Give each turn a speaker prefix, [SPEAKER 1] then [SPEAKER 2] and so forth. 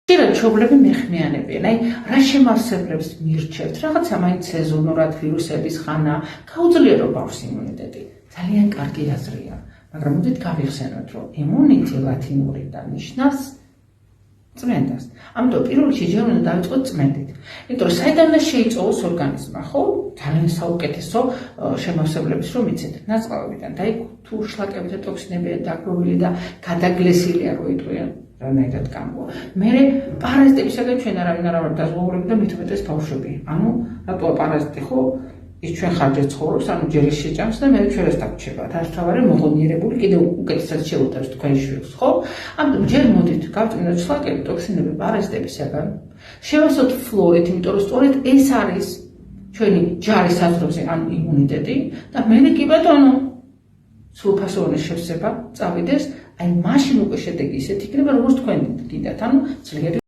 [SPEAKER 1] ხშირად მშობლები მეხმიანებიან, რა შემავსებლებს მირჩევთ, რაღაცა მაინც სეზონურად ვირუსების ხანა, გაუძლია რომ ბავშვს იმუნიტეტი. ძალიან კარგი აზრია, მაგრამ მოდით გავიხსენოთ, რომ იმუნიტი ლათინურიდან ნიშნავს წმენდას. ამიტომ პირველ რიგში ჯერ უნდა დავიწყოთ წმენდით. იმიტომ რომ საიდანაც შეიწოვოს ორგანიზმმა, ხო? ძალიან საუკეთესო შემავსებლების რომ იცით, ნაწლავებიდან და იქ თუ შლაკები და ტოქსინებია დაგროვილი და გადაგლესილია რო იტყვიან რანაირად გამო. მე პარაზიტებისაგან ჩვენ არავინ არ ვარ დაზღვეულები და მით უმეტეს ბავშვები. ანუ რატოა პარაზიტი ხო? ის ჩვენ ხარჯზე ცხოვრობს, ანუ ჯერ ის შეჭამს და მე ჩვენს დაგვრჩება. თავთავარი მოღონიერებული კიდევ უკეთესად შეუტევს თქვენ შვილს, ხო? ამიტომ ჯერ მოდით გავწმინდოთ შლაკები, ტოქსინები პარაზიტებისაგან. შევასოთ ფლორით, იმიტომ რომ სწორედ ეს არის ჩვენი ჯარის საზღვრებზე ან იმუნიტეტი და მე კი ბატონო სრულფასოვანი შევსება წავიდეს, აი მაშინ უკვე შედეგი ისეთ იქნება, როგორც თქვენ გინდათ, ანუ ძლიერი